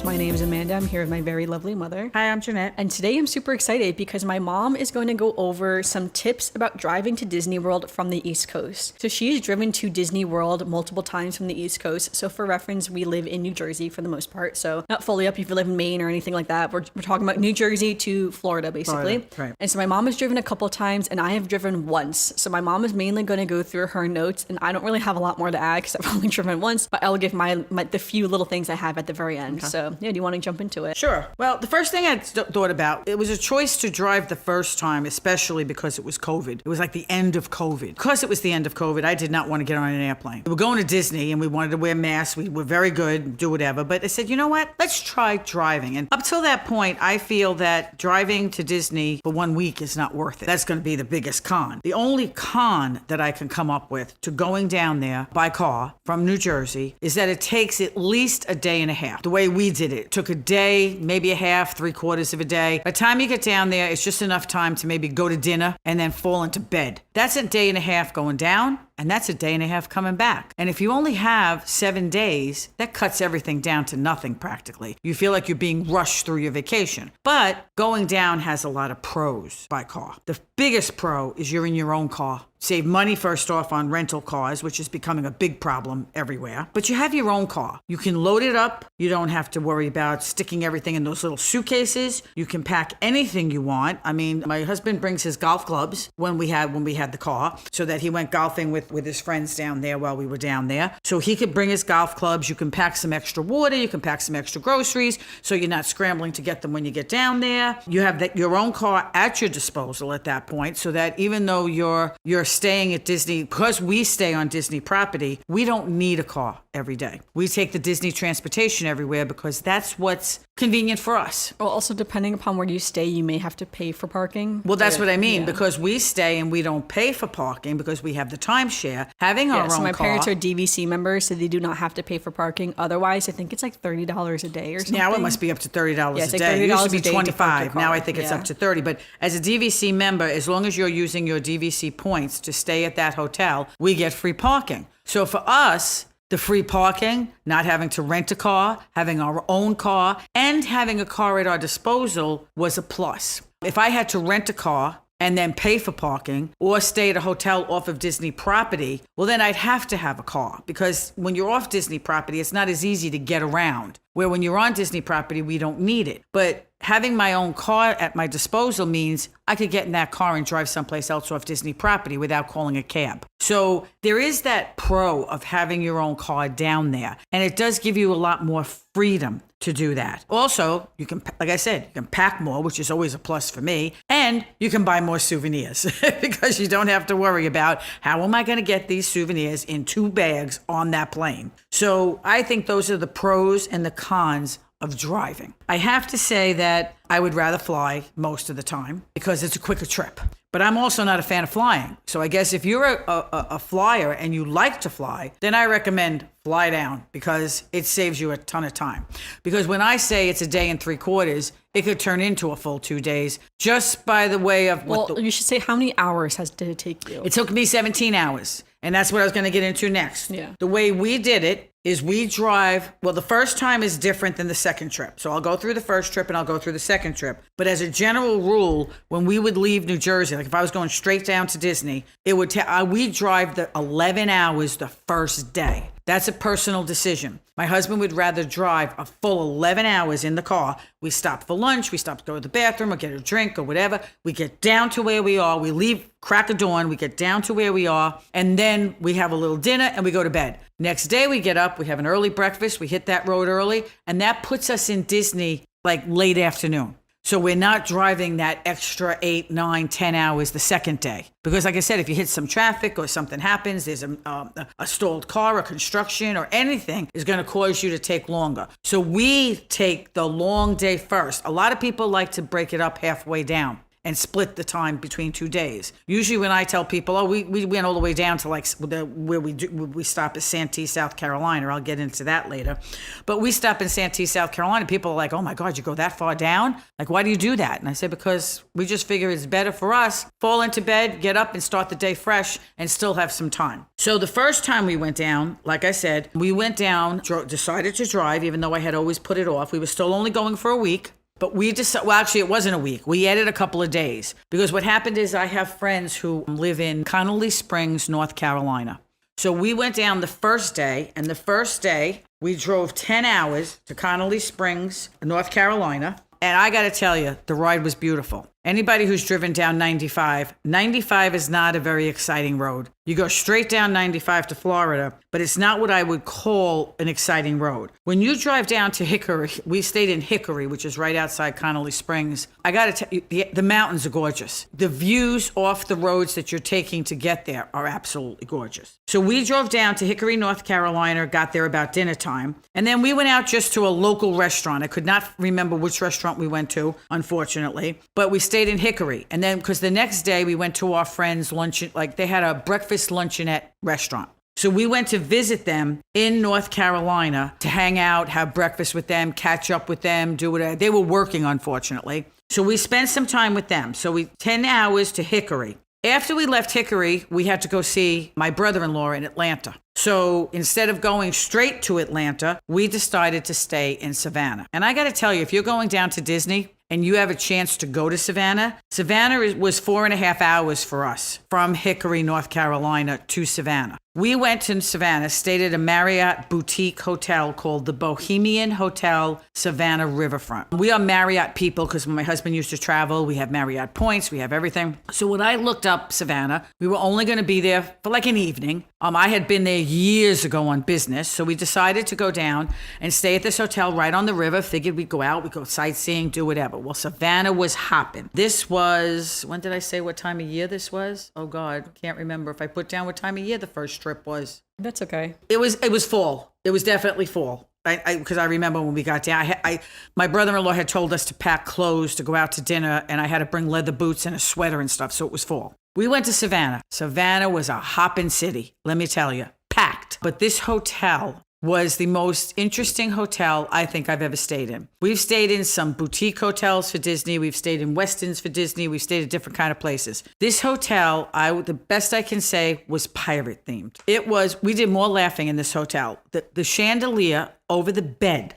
listeners. My name is Amanda. I'm here with my very lovely mother. Hi, I'm Janette. And today I'm super excited because my mom is going to go over some tips about driving to Disney World from the East Coast. So she's driven to Disney World multiple times from the East Coast. So for reference, we live in New Jersey for the most part. So not fully up if you live in Maine or anything like that. We're talking about New Jersey to Florida, basically. Right. And so my mom has driven a couple times and I have driven once. So my mom is mainly going to go through her notes and I don't really have a lot more to add because I've only driven once, but I'll give the few little things I have at the very end. Okay. So yeah, do you want to jump into it? Sure. Well, the first thing I thought about, it was a choice to drive the first time, especially because it was COVID. It was like the end of COVID. Because it was the end of COVID, I did not want to get on an airplane. We were going to Disney and we wanted to wear masks. We were very good, do whatever. But I said, you know what? Let's try driving. And up till that point, I feel that driving to Disney for 1 week is not worth it. That's going to be the biggest con. The only con that I can come up with to going down there by car from New Jersey is that it takes at least a day and a half. The way we did it took a day, maybe a half, 3/4 of a day. By the time you get down there, it's just enough time to maybe go to dinner and then fall into bed. That's a day and a half going down. And that's a day and a half coming back. And if you only have 7 days, that cuts everything down to nothing practically. You feel like you're being rushed through your vacation. But going down has a lot of pros by car. The biggest pro is you're in your own car. Save money first off on rental cars, which is becoming a big problem everywhere. But you have your own car. You can load it up. You don't have to worry about sticking everything in those little suitcases. You can pack anything you want. I mean, my husband brings his golf clubs when we had the car, so that he went golfing with his friends down there while we were down there. So he could bring his golf clubs. You can pack some extra water. You can pack some extra groceries, so you're not scrambling to get them when you get down there. You have your own car at your disposal at that point, so that even though you're staying at Disney, because we stay on Disney property, we don't need a car every day. We take the Disney transportation everywhere because that's what's convenient for us. Well, also depending upon where you stay, you may have to pay for parking. Well, that's what I mean, because we stay and we don't pay for parking because we have the timeshare. Having our own car. So my parents are DVC members, so they do not have to pay for parking. Otherwise, I think it's like $30 a day or something. Now it must be up to $30 a day. $30 It used to be a day $25. Now I think it's up to $30. But as a DVC member, as long as you're using your DVC points to stay at that hotel, we get free parking. So for us, the free parking, not having to rent a car, having our own car, and having a car at our disposal was a plus. If I had to rent a car and then pay for parking or stay at a hotel off of Disney property, well, then I'd have to have a car, because when you're off Disney property, it's not as easy to get around. Where when you're on Disney property, we don't need it. But having my own car at my disposal means I could get in that car and drive someplace else off Disney property without calling a cab. So there is that pro of having your own car down there. And it does give you a lot more freedom to do that. Also, you can, like I said, you can pack more, which is always a plus for me. And you can buy more souvenirs because you don't have to worry about how am I going to get these souvenirs in 2 bags on that plane. So I think those are the pros and the cons of driving. I have to say that I would rather fly most of the time because it's a quicker trip. But I'm also not a fan of flying. So I guess if you're a flyer and you like to fly, then I recommend fly down because it saves you a ton of time. Because when I say it's a day and 3/4, it could turn into a full 2 days just by the way of you should say how many hours did it take you? It took me 17 hours. And that's what I was going to get into next. Yeah. The way we did it is we drive, well, the first time is different than the second trip. So I'll go through the first trip and I'll go through the second trip. But as a general rule, when we would leave New Jersey, like if I was going straight down to Disney, it would we drive the 11 hours the first day. That's a personal decision. My husband would rather drive a full 11 hours in the car. We stop for lunch, we stop to go to the bathroom or get a drink or whatever. We get down to where we are. We leave crack of dawn. We get down to where we are. And then we have a little dinner and we go to bed. Next day we get up, we have an early breakfast. We hit that road early. And that puts us in Disney like late afternoon. So we're not driving that extra 8, 9, 10 hours the second day. Because like I said, if you hit some traffic or something happens, there's a stalled car or construction or anything is going to cause you to take longer. So we take the long day first. A lot of people like to break it up halfway down. and split the time between 2 days. Usually when I tell people, oh, we went all the way down to like where we stop at Santee, South Carolina. I'll get into that later. But we stop in Santee, South Carolina. People are like, oh my God, you go that far down? Like, why do you do that? And I say, because we just figure it's better for us. Fall into bed, get up and start the day fresh and still have some time. So the first time we went down, like I said, we went down, decided to drive, even though I had always put it off. We were still only going for a week. But we decided, well, actually, it wasn't a week. We added a couple of days because what happened is I have friends who live in Connolly Springs, North Carolina. So we went down the first day, and the first day we drove 10 hours to Connolly Springs, North Carolina. And I got to tell you, the ride was beautiful. Anybody who's driven down 95 is not a very exciting road. You go straight down 95 to Florida, but it's not what I would call an exciting road. When you drive down to Hickory, we stayed in Hickory, which is right outside Connolly Springs. I got to tell you, the mountains are gorgeous. The views off the roads that you're taking to get there are absolutely gorgeous. So we drove down to Hickory, North Carolina, got there about dinner time, and then we went out just to a local restaurant. I could not remember which restaurant we went to, unfortunately, but we stayed in Hickory. And then, because the next day we went to our friends' lunch, like they had a breakfast luncheonette restaurant. So we went to visit them in North Carolina to hang out, have breakfast with them, catch up with them, do whatever. They were working, unfortunately. So we spent some time with them. So 10 hours to Hickory. After we left Hickory, we had to go see my brother-in-law in Atlanta. So instead of going straight to Atlanta, we decided to stay in Savannah. And I got to tell you, if you're going down to Disney and you have a chance to go to Savannah, Savannah was 4.5 hours for us from Hickory, North Carolina to Savannah. We went to Savannah, stayed at a Marriott boutique hotel called the Bohemian Hotel Savannah Riverfront. We are Marriott people because when my husband used to travel, we have Marriott points, we have everything. So when I looked up Savannah, we were only going to be there for like an evening. I had been there years ago on business, so we decided to go down and stay at this hotel right on the river. Figured we'd go out, we'd go sightseeing, do whatever. Well, Savannah was hopping. This was, when did I say what time of year this was? Oh God, can't remember if I put down what time of year the first trip was. That's okay. It was fall. It was definitely fall. Because I remember when we got down, my brother-in-law had told us to pack clothes to go out to dinner, and I had to bring leather boots and a sweater and stuff, so it was fall. We went to Savannah. Savannah was a hopping city, let me tell you, packed. But this hotel was the most interesting hotel I think I've ever stayed in. We've stayed in some boutique hotels for Disney. We've stayed in Westins for Disney. We've stayed at different kind of places. This hotel, the best I can say, was pirate themed. We did more laughing in this hotel. The chandelier over the bed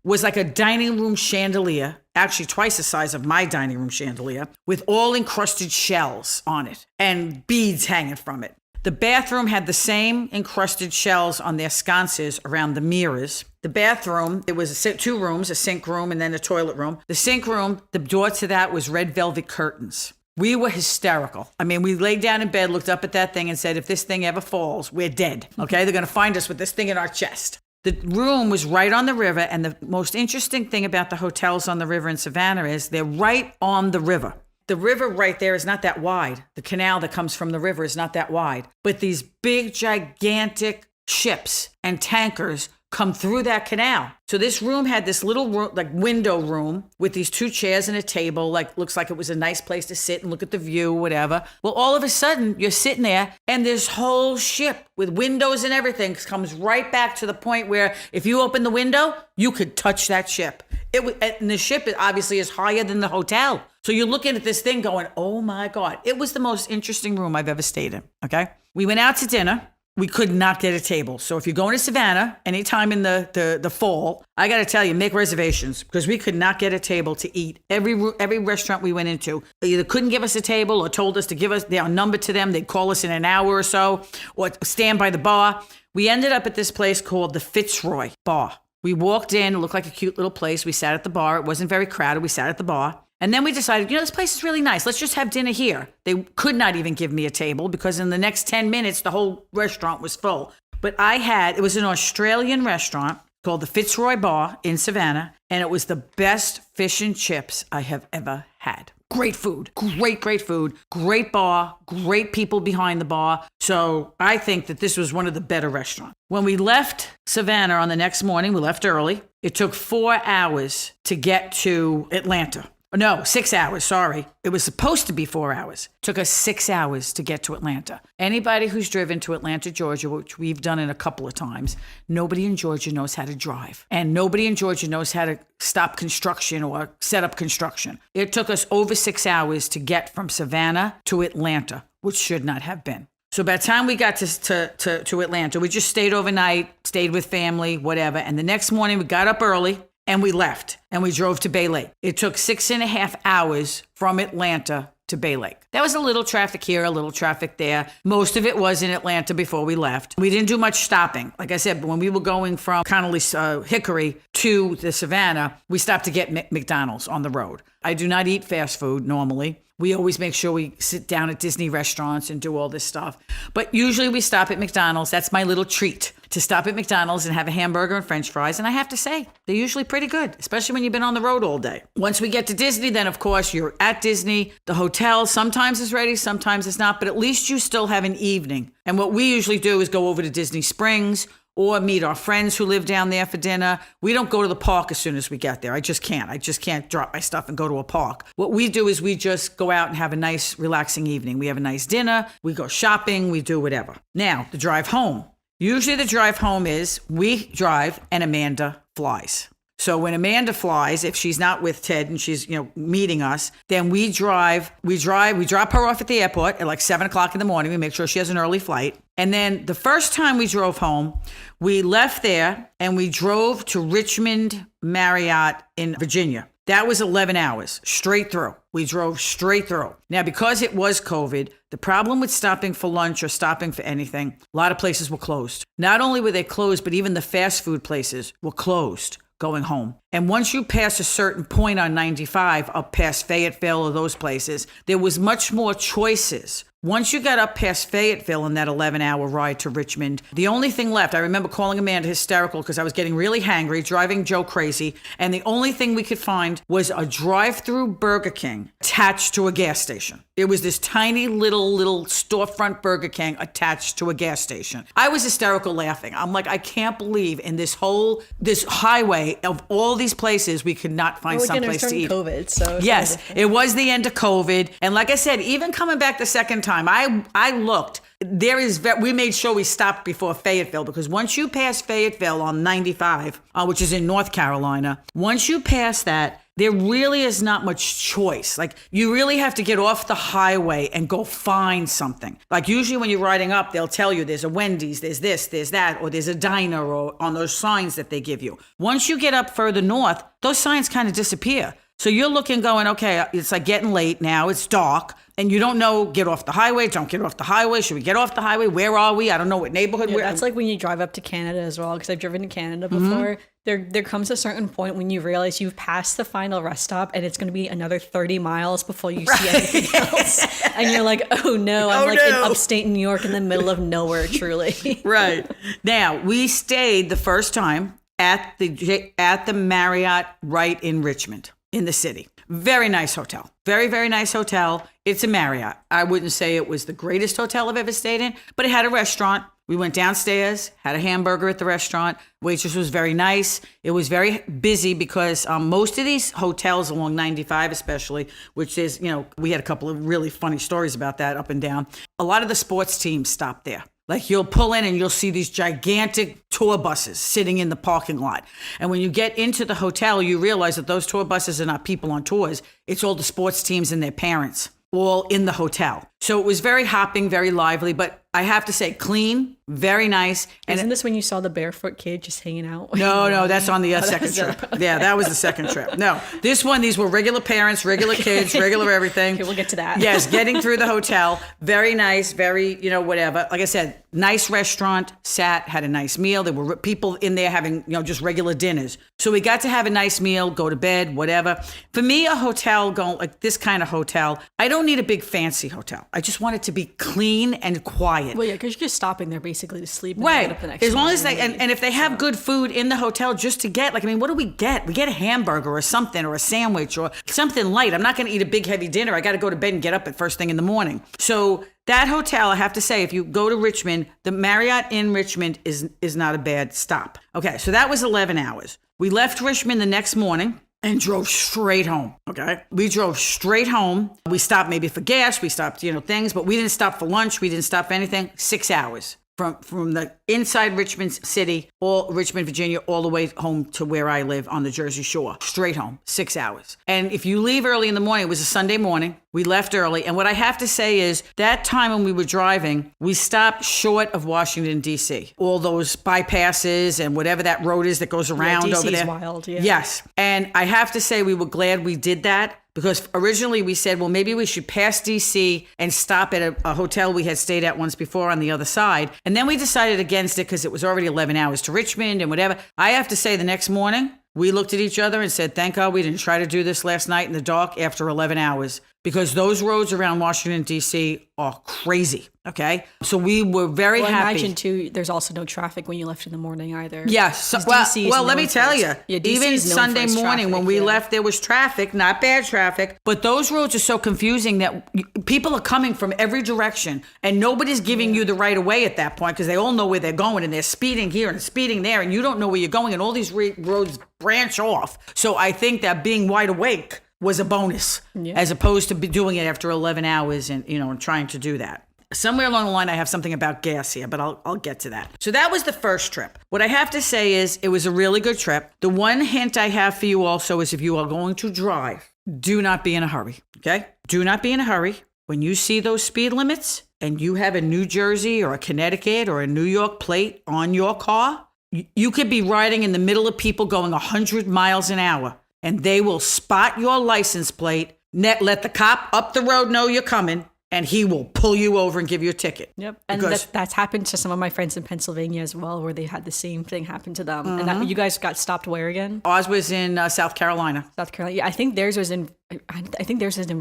was like a dining room chandelier, actually twice the size of my dining room chandelier, with all encrusted shells on it and beads hanging from it. The bathroom had the same encrusted shells on their sconces around the mirrors. The bathroom, it was 2 rooms, a sink room and then a toilet room. The sink room, the door to that was red velvet curtains. We were hysterical. I mean, we laid down in bed, looked up at that thing and said, if this thing ever falls, we're dead. Okay, they're going to find us with this thing in our chest. The room was right on the river, and the most interesting thing about the hotels on the river in Savannah is they're right on the river. The river right there is not that wide. The canal that comes from the river is not that wide. But these big, gigantic ships and tankers come through that canal. So this room had this little room, like window room with these 2 chairs and a table, like looks like it was a nice place to sit and look at the view, whatever. Well, all of a sudden you're sitting there and this whole ship with windows and everything comes right back to the point where if you open the window, you could touch that ship. And the ship obviously is higher than the hotel. So you're looking at this thing going, oh my God. It was the most interesting room I've ever stayed in, okay? We went out to dinner. We could not get a table. So if you're going to Savannah anytime in the fall, I got to tell you, make reservations because we could not get a table to eat. Every restaurant we went into, they either couldn't give us a table or told us to give us their number to them. They'd call us in an hour or so or stand by the bar. We ended up at this place called the Fitzroy Bar. We walked in, it looked like a cute little place. We sat at the bar. It wasn't very crowded. We sat at the bar. And then we decided, this place is really nice. Let's just have dinner here. They could not even give me a table because in the next 10 minutes, the whole restaurant was full. But it was an Australian restaurant called the Fitzroy Bar in Savannah. And it was the best fish and chips I have ever had. Great food, great food, great bar, great people behind the bar. So I think that this was one of the better restaurants. When we left Savannah on the next morning, we left early. It took 4 hours to get to Atlanta. No, 6 hours, sorry. It was supposed to be 4 hours. Took us 6 hours to get to Atlanta. Anybody who's driven to Atlanta, Georgia, which we've done it a couple of times, nobody in Georgia knows how to drive. And nobody in Georgia knows how to stop construction or set up construction. It took us over 6 hours to get from Savannah to Atlanta, which should not have been. So by the time we got to Atlanta, we just stayed overnight, stayed with family, whatever. And the next morning we got up early and we left and we drove to Bay Lake. It took 6.5 hours from Atlanta to Bay Lake. That was a little traffic here, a little traffic there. Most of it was in Atlanta before we left. We didn't do much stopping. Like I said, when we were going from Connolly, Hickory to the Savannah, we stopped to get McDonald's on the road. I do not eat fast food normally. We always make sure we sit down at Disney restaurants and do all this stuff. But usually we stop at McDonald's. That's my little treat, to stop at McDonald's and have a hamburger and French fries. And I have to say, they're usually pretty good, especially when you've been on the road all day. Once we get to Disney, then of course you're at Disney. The hotel sometimes is ready, sometimes it's not, but at least you still have an evening. And what we usually do is go over to Disney Springs or meet our friends who live down there for dinner. We don't go to the park as soon as we get there. I just can't drop my stuff and go to a park. What we do is we just go out and have a nice, relaxing evening. We have a nice dinner, we go shopping, we do whatever. Now, the drive home. Usually the drive home is we drive and Amanda flies. So when Amanda flies, if she's not with Ted and she's, meeting us, then we drop her off at the airport at like 7:00 in the morning. We make sure she has an early flight. And then the first time we drove home, we left there and we drove to Richmond Marriott in Virginia. That was 11 hours straight through. We drove straight through. Now, because it was COVID, the problem with stopping for lunch or stopping for anything, a lot of places were closed. Not only were they closed, but even the fast food places were closed going home. And once you pass a certain point on 95 up past Fayetteville or those places, there was much more choices. Once you got up past Fayetteville in that 11-hour ride to Richmond, the only thing left, I remember calling Amanda hysterical because I was getting really hangry, driving Joe crazy, and the only thing we could find was a drive-through Burger King attached to a gas station. It was this tiny little storefront Burger King attached to a gas station. I was hysterical laughing. I'm like, I can't believe in this highway of all these places we could not find someplace to eat. COVID, so yes, it was the end of COVID. And like I said, even coming back the second time, I looked. We made sure we stopped before Fayetteville, because once you pass Fayetteville on 95, which is in North Carolina, once you pass that, there really is not much choice. Like, you really have to get off the highway and go find something. Like, usually when you're riding up, they'll tell you there's a Wendy's, there's this, there's that, or there's a diner, or on those signs that they give you. Once you get up further north, those signs kind of disappear. So you're looking, going, okay, it's like getting late now, it's dark, and you don't know, get off the highway, don't get off the highway, should we get off the highway, where are we? I don't know what neighborhood we're in. That's like when you drive up to Canada as well, because I've driven to Canada before. There comes a certain point when you realize you've passed the final rest stop and it's going to be another 30 miles before you see anything else. And you're like, oh no, I'm in upstate New York in the middle of nowhere, truly. Right. Now, we stayed the first time at the Marriott right in Richmond, in the city. Very nice hotel. Very, very nice hotel. It's a Marriott. I wouldn't say it was the greatest hotel I've ever stayed in, but it had a restaurant. We went downstairs, had a hamburger at the restaurant. Waitress was very nice. It was very busy because most of these hotels along 95 especially, which is, we had a couple of really funny stories about that up and down. A lot of the sports teams stopped there. Like, you'll pull in and you'll see these gigantic tour buses sitting in the parking lot. And when you get into the hotel, you realize that those tour buses are not people on tours. It's all the sports teams and their parents, all in the hotel. So it was very hopping, very lively, but I have to say, clean, very nice. And isn't this when you saw the barefoot kid just hanging out? No, that's on the second trip. Okay. Yeah, that was the second trip. No, these were regular parents, regular kids, regular everything. Okay, we'll get to that. Yes, getting through the hotel, very nice, very, whatever. Like I said, nice restaurant, had a nice meal. There were people in there having, just regular dinners. So we got to have a nice meal, go to bed, whatever. For me, a hotel, like this kind of hotel, I don't need a big fancy hotel. I just want it to be clean and quiet. Well, yeah, because you're just stopping there basically to sleep and right. get up the next As long morning. as they, and if they have good food in the hotel just to get, like, what do we get? We get a hamburger or something, or a sandwich or something light. I'm not going to eat a big heavy dinner. I got to go to bed and get up at first thing in the morning. So that hotel, I have to say, if you go to Richmond, the Marriott in Richmond is not a bad stop. Okay, so that was 11 hours. We left Richmond the next morning. and drove straight home. Okay. We drove straight home. We stopped maybe for gas. We stopped, things, but we didn't stop for lunch. We didn't stop for anything. 6 hours. From the inside Richmond City, Richmond, Virginia, all the way home to where I live on the Jersey Shore. Straight home, 6 hours. And if you leave early in the morning, it was a Sunday morning, we left early. And what I have to say is that time when we were driving, we stopped short of Washington, D.C. All those bypasses and whatever that road is that goes around over there. DC's wild, yeah. Yes. And I have to say we were glad we did that. Because originally we said, well, maybe we should pass D.C. and stop at a hotel we had stayed at once before on the other side. And then we decided against it because it was already 11 hours to Richmond and whatever. I have to say the next morning, we looked at each other and said, thank God we didn't try to do this last night in the dark after 11 hours. Because those roads around Washington, D.C. are crazy, okay? So we were very happy. I imagine, too, there's also no traffic when you left in the morning either. Yes. Let me tell you, even Sunday morning when we left, there was traffic, not bad traffic, but those roads are so confusing that people are coming from every direction, and nobody's giving you the right of way at that point because they all know where they're going, and they're speeding here and speeding there, and you don't know where you're going, and all these roads branch off. So I think that being wide awake was a bonus as opposed to doing it after 11 hours and, and trying to do that. Somewhere along the line, I have something about gas here, but I'll get to that. So that was the first trip. What I have to say is it was a really good trip. The one hint I have for you also is if you are going to drive, do not be in a hurry, okay? Do not be in a hurry. When you see those speed limits and you have a New Jersey or a Connecticut or a New York plate on your car, you could be riding in the middle of people going 100 miles an hour. And they will spot your license plate, let the cop up the road know you're coming, and he will pull you over and give you a ticket. Yep. And that's happened to some of my friends in Pennsylvania as well, where they had the same thing happen to them. Mm-hmm. And you guys got stopped where again? Ours was in South Carolina. South Carolina. Yeah, I think theirs was in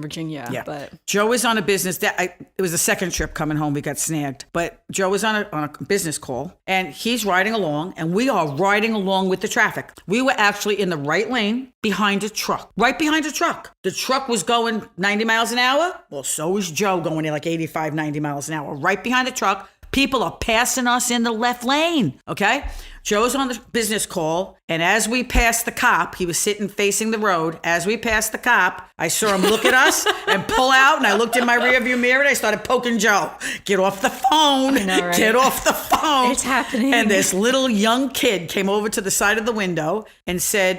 Virginia. Yeah. But Joe was on a business it was the second trip coming home. We got snagged, but Joe was on a business call, and he's riding along, and we are riding along with the traffic. We were actually in the right lane behind a truck, right behind a truck. The truck was going 90 miles an hour. Well, so was Joe going at like 85, 90 miles an hour, right behind the truck. People are passing us in the left lane, okay? Joe's on the business call, and as we passed the cop, he was sitting facing the road. As we passed the cop, I saw him look at us and pull out, and I looked in my rearview mirror, and I started poking Joe. Get off the phone. I know, right? Get off the phone. It's happening. And this little young kid came over to the side of the window and said,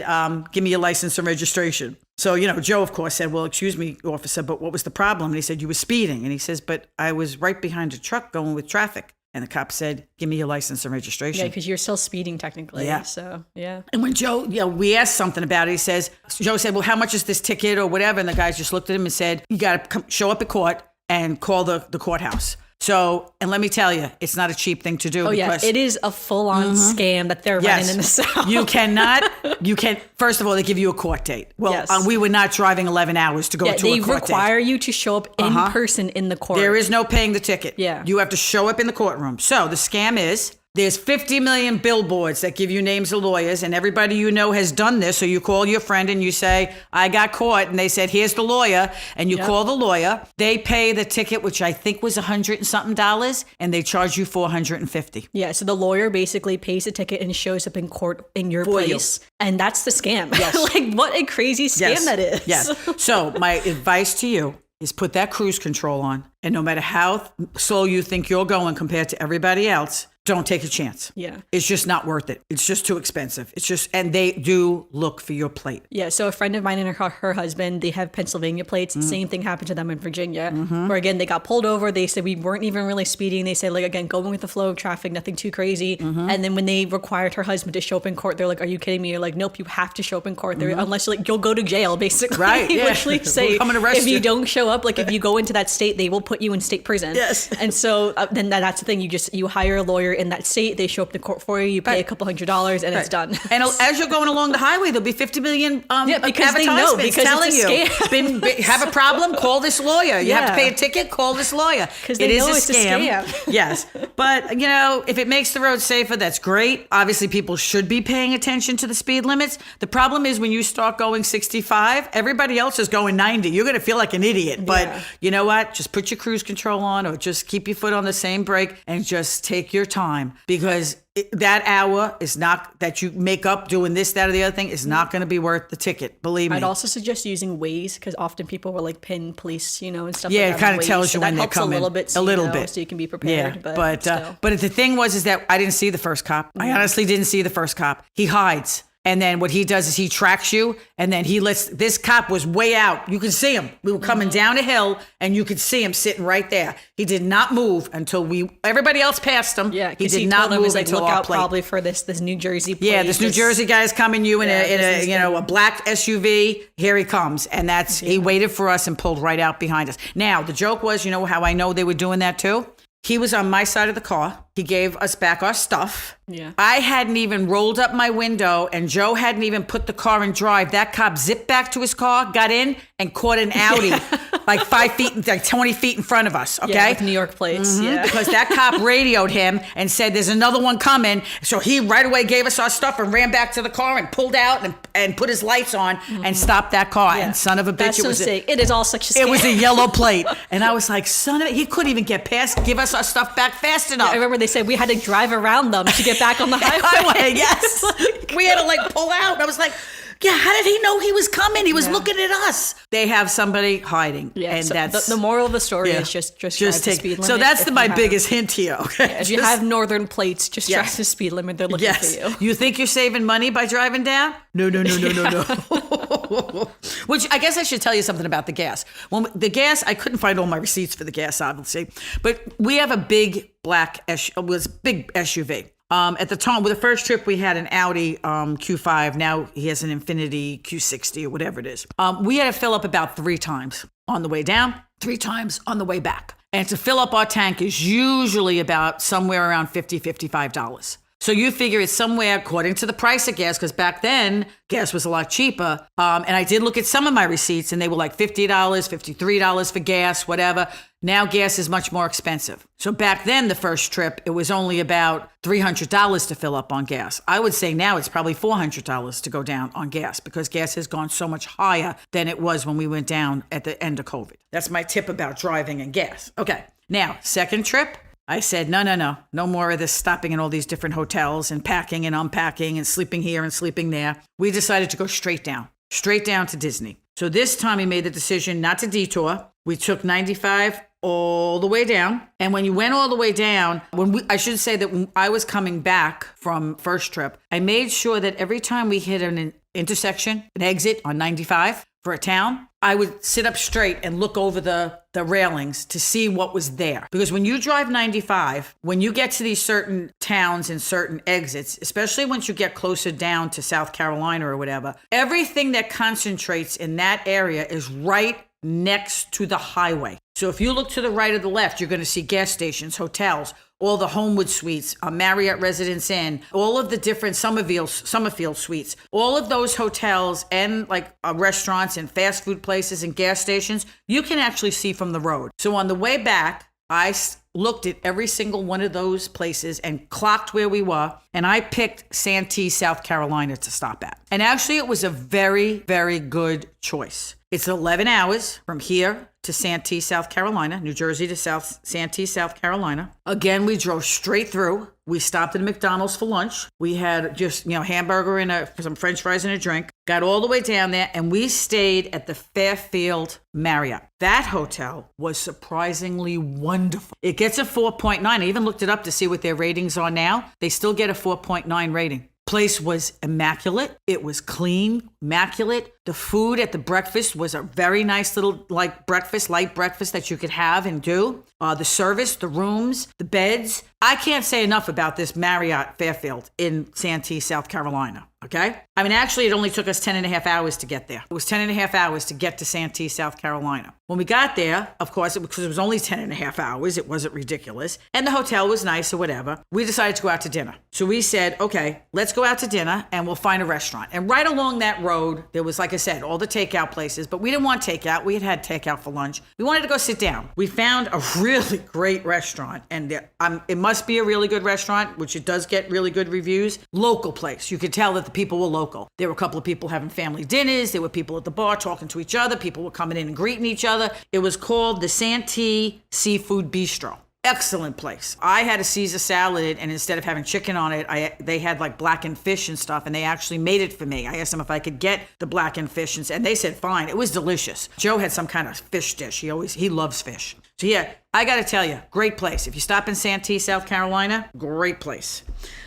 give me your license and registration. So, Joe, of course, said, well, excuse me, officer, but what was the problem? And he said, you were speeding. And he says, but I was right behind a truck going with traffic. And the cop said, give me your license and registration. Yeah, because you're still speeding technically. Yeah. So, yeah. And when Joe, we asked something about it, Joe said, well, how much is this ticket or whatever? And the guy just looked at him and said, you got to show up at court and call the courthouse. So, and let me tell you, it's not a cheap thing to do. Oh, yeah. It is a full-on scam that they're running in the South. First of all, they give you a court date. Well, yes. We were not driving 11 hours to go to a court date. They require you to show up in person in the court. There is no paying the ticket. Yeah. You have to show up in the courtroom. So the scam is, there's 50 million billboards that give you names of lawyers, and everybody has done this. So you call your friend and you say, I got caught, and they said, here's the lawyer, and you call the lawyer. They pay the ticket, which I think was $100 and something, and they charge you $450. Yeah, so the lawyer basically pays the ticket and shows up in court in your place, and that's the scam. Yes. Like, what a crazy scam that is. Yes. So my advice to you is put that cruise control on, and no matter how slow you think you're going compared to everybody else, don't take a chance. Yeah. It's just not worth it. It's just too expensive. And they do look for your plate. Yeah. So a friend of mine and her husband, they have Pennsylvania plates. Same thing happened to them in Virginia, where again, they got pulled over. They said we weren't even really speeding. They said, like, again, going with the flow of traffic, nothing too crazy. And then when they required her husband to show up in court, they're like, are you kidding me? You're like, nope, you have to show up in court. Unless you'll go to jail, basically. Right. Yeah. Literally say, we'll come and arrest if you don't show up, like if you go into that state, they will put you in state prison. Yes. And so then that's the thing. You hire a lawyer in that state. They show up to court for you. You pay a couple $100 and it's done. And as you're going along the highway, there'll be 50 million because they know, because telling it's you, have a problem, call this lawyer. You have to pay a ticket, call this lawyer. Because it is a scam. Yes. But, if it makes the road safer, that's great. Obviously, people should be paying attention to the speed limits. The problem is when you start going 65, everybody else is going 90. You're going to feel like an idiot. But you know what? Just put your your cruise control on or just keep your foot on the same brake and just take your time, because that hour is not, that you make up doing this, that, or the other thing, is not going to be worth the ticket. Believe me. I'd also suggest using Waze, because often people will like pin police, and stuff like that. Yeah, it kind on of Waze, tells you so when that they're helps coming. a little bit, so you can be prepared. Yeah, But but the thing was is that I didn't see the first cop. I honestly didn't see the first cop. He hides. And then what he does is he tracks you, and then he lets, this cop was way out. You could see him. We were coming down a hill, and you could see him sitting right there. He did not move until everybody else passed him. Yeah, he did not move like, until look our out plate. probably for this New Jersey plate. Yeah, this New Jersey guy is coming you in a black SUV. Here he comes. And he waited for us and pulled right out behind us. Now, the joke was, how I know they were doing that too? He was on my side of the car. He gave us back our stuff. Yeah. I hadn't even rolled up my window, and Joe hadn't even put the car in drive. That cop zipped back to his car, got in, and caught an Audi like 5 feet, like 20 feet in front of us. Okay. Yeah, with New York plates. Yeah. Because that cop radioed him and said, "There's another one coming." So he right away gave us our stuff and ran back to the car and pulled out and put his lights on and stopped that car. Yeah. And son of a bitch, That's it was sick. It is all such a scam. It was a yellow plate, and I was like, son of a, he couldn't even get past, give us our stuff back fast enough. I remember they said we had to drive around them to get back on the highway. Yes. We had to pull out. I was like, yeah, how did he know he was coming? He was looking at us. They have somebody hiding. Yeah, and so that's the moral of the story is just drive the speed limit. So that's my biggest hint here. Okay. If you have northern plates, just drive the speed limit. They're looking for you. You think you're saving money by driving down? No. Which I guess I should tell you something about the gas. When the gas, I couldn't find all my receipts for the gas, obviously, but we have a big big SUV. At the time, with the first trip, we had an Audi Q5. Now he has an Infiniti Q60 or whatever it is. We had to fill up about 3 times on the way down, 3 times on the way back. And to fill up our tank is usually about somewhere around $50, $55. So you figure it's somewhere, according to the price of gas, because back then gas was a lot cheaper. And I did look at some of my receipts, and they were like $50, $53 for gas, whatever. Now gas is much more expensive. So back then, the first trip, it was only about $300 to fill up on gas. I would say now it's probably $400 to go down on gas, because gas has gone so much higher than it was when we went down at the end of COVID. That's my tip about driving and gas. Okay. Now, second trip. I said, no more of this stopping in all these different hotels and packing and unpacking and sleeping here and sleeping there. We decided to go straight down to Disney. So this time we made the decision not to detour. We took 95 all the way down. And when you went all the way down, I should say that when I was coming back from first trip, I made sure that every time we hit an intersection, an exit on 95 for a town, I would sit up straight and look over the railings to see what was there. Because when you drive 95, when you get to these certain towns and certain exits, especially once you get closer down to South Carolina or whatever, everything that concentrates in that area is right next to the highway. So if you look to the right or the left, you're going to see gas stations, hotels, all the Homewood suites, a Marriott Residence Inn, all of the different Summerfield suites, all of those hotels and restaurants and fast food places and gas stations, you can actually see from the road. So on the way back, I looked at every single one of those places and clocked where we were. And I picked Santee, South Carolina to stop at. And actually it was a very, very good choice. It's 11 hours from here to Santee, South Carolina, New Jersey to Santee, South Carolina. Again, we drove straight through. We stopped at a McDonald's for lunch. We had just, hamburger and some French fries and a drink. Got all the way down there, and we stayed at the Fairfield Marriott. That hotel was surprisingly wonderful. It gets a 4.9. I even looked it up to see what their ratings are now. They still get a 4.9 rating. Place was immaculate. It was clean, immaculate. The food at the breakfast was a very nice little light breakfast that you could have and do. The service, the rooms, the beds. I can't say enough about this Marriott Fairfield in Santee, South Carolina. Okay? I mean, actually, it only took us 10 and a half hours to get there. It was 10 and a half hours to get to Santee, South Carolina. When we got there, of course, because it was only 10 and a half hours, it wasn't ridiculous. And the hotel was nice or whatever. We decided to go out to dinner. So we said, okay, let's go out to dinner and we'll find a restaurant. And right along that road, there was, like I said, all the takeout places, but we didn't want takeout. We had takeout for lunch. We wanted to go sit down. We found a really great restaurant, and it must be a really good restaurant, which it does get really good reviews. Local place. You could tell that the people were local. There were a couple of people having family dinners. There were people at the bar talking to each other. People were coming in and greeting each other. other. It was called the Santee Seafood Bistro. Excellent place. I had a Caesar salad, and instead of having chicken on it, they had like blackened fish and stuff, and they actually made it for me. I asked them if I could get the blackened fish, and they said fine. It was delicious. Joe had some kind of fish dish. He loves fish. So yeah, I got to tell you, great place. If you stop in Santee, South Carolina, great place.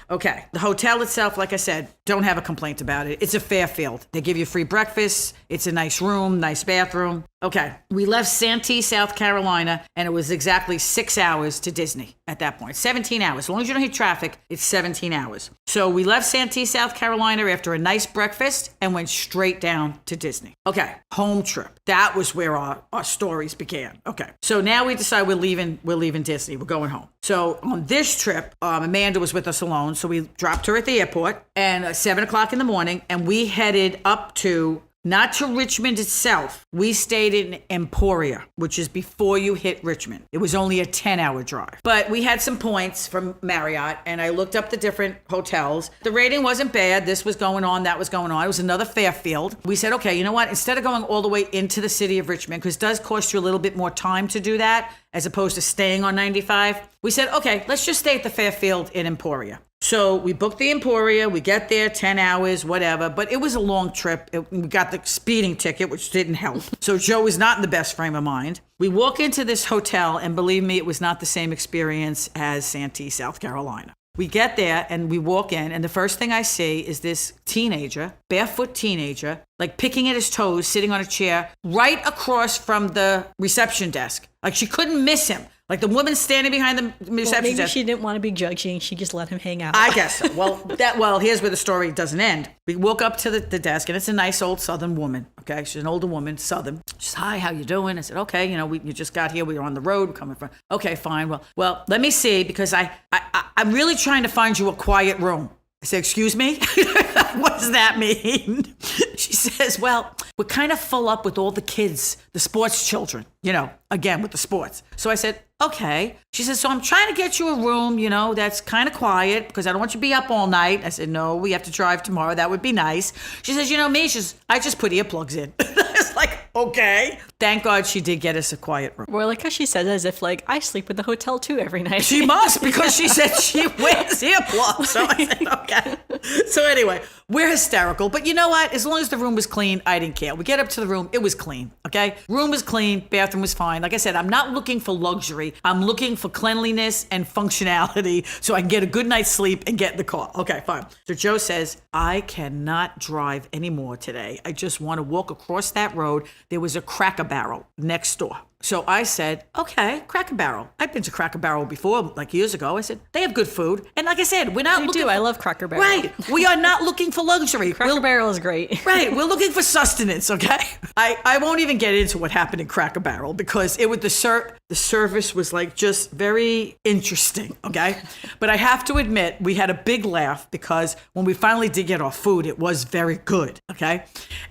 Okay, the hotel itself, like I said, don't have a complaint about it. It's a Fairfield. They give you free breakfast. It's a nice room, nice bathroom. Okay, we left Santee, South Carolina, and it was exactly 6 hours to Disney at that point. 17 hours. As long as you don't hit traffic, it's 17 hours. So we left Santee, South Carolina after a nice breakfast and went straight down to Disney. Okay, home trip. That was where our stories began. Okay, so now we decide we're leaving Disney. We're going home. So on this trip, Amanda was with us alone. So we dropped her at the airport and 7 o'clock in the morning, and we headed up to, not to Richmond itself. We stayed in Emporia, which is before you hit Richmond. It was only a 10-hour drive. But we had some points from Marriott, and I looked up the different hotels. The rating wasn't bad. This was going on, that was going on. It was another Fairfield. We said, okay, you know what? Instead of going all the way into the city of Richmond, because it does cost you a little bit more time to do that, as opposed to staying on 95, we said, okay, let's just stay at the Fairfield in Emporia. So we booked the Emporia, we get there, 10 hours, whatever, but it was a long trip. We got the speeding ticket, which didn't help. So Joe was not in the best frame of mind. We walk into this hotel, and believe me, it was not the same experience as Santee, South Carolina. We get there and we walk in, and the first thing I see is this teenager, barefoot teenager, like picking at his toes, sitting on a chair right across from the reception desk. Like she couldn't miss him. Like the woman standing behind the reception maybe desk. She didn't want to be judging. She just let him hang out. I guess so. Well, here's where the story doesn't end. We woke up to the desk, and it's a nice old Southern woman. Okay, she's an older woman, Southern. She's, hi, how you doing? I said, okay, you just got here. We were on the road, coming from. Okay, fine. Well, let me see, because I'm really trying to find you a quiet room. I said, excuse me? What does that mean? She says, well, we're kind of full up with all the kids, the sports children, again, with the sports. So I said, okay. She says, so I'm trying to get you a room, that's kind of quiet because I don't want you to be up all night. I said, no, we have to drive tomorrow. That would be nice. She says, me, I just put earplugs in. I was like, okay. Thank God she did get us a quiet room. Well, like how she says, as if like I sleep at the hotel too every night. She must, because she said she wears earplugs. So I said, okay. So anyway, we're hysterical. But you know what? As long as the room was clean, I didn't care. We get up to the room. It was clean. Okay. Room was clean. Bathroom was fine. Like I said, I'm not looking for luxury. I'm looking for cleanliness and functionality so I can get a good night's sleep and get in the car. Okay, fine. So Joe says, I cannot drive anymore today. I just want to walk across that road. There was a Cracker Barrel next door. So I said, okay, Cracker Barrel. I've been to Cracker Barrel before, like years ago. I said, they have good food. And like I said, we're not looking I love Cracker Barrel. Right. We are not looking for luxury. Cracker Barrel is great. Right. We're looking for sustenance, okay? I won't even get into what happened in Cracker Barrel because it would the service was like just very interesting, okay? But I have to admit, we had a big laugh because when we finally did get our food, it was very good, okay?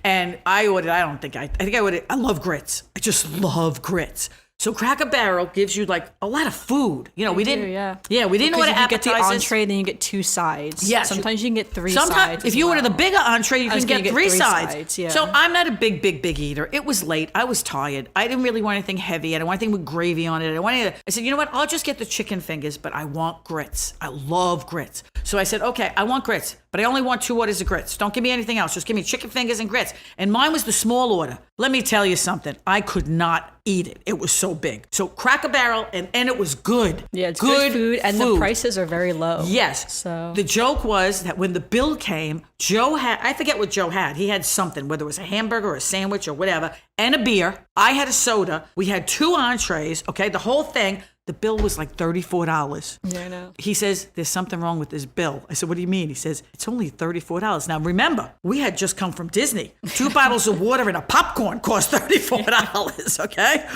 And I ordered, I love grits. I just love grits. So Cracker Barrel gives you like a lot of food. We didn't order appetizers. You get the entree, then you get 2 sides. Yes. Sometimes you can get 3 Sometimes, sides. if you order the bigger entree, you can get 3 sides. Yeah. So I'm not a big eater. It was late. I was tired. I didn't really want anything heavy. I didn't want anything with gravy on it. I said, you know what? I'll just get the chicken fingers, but I want grits. I love grits. So I said, okay, I want grits, but I only want 2 orders of grits. Don't give me anything else. Just give me chicken fingers and grits. And mine was the small order. Let me tell you something. I could not eat it. It was so big. So Cracker Barrel, and it was good. Yeah, it's good food, and the prices are very low. Yes. So the joke was that when the bill came, Joe had, I forget what Joe had. He had something, whether it was a hamburger or a sandwich or whatever, and a beer. I had a soda. We had 2 entrees, okay, the whole thing. The bill was like $34. Yeah, I know. He says, there's something wrong with this bill. I said, what do you mean? He says, it's only $34. Now, remember, we had just come from Disney. 2 bottles of water and a popcorn cost $34, okay?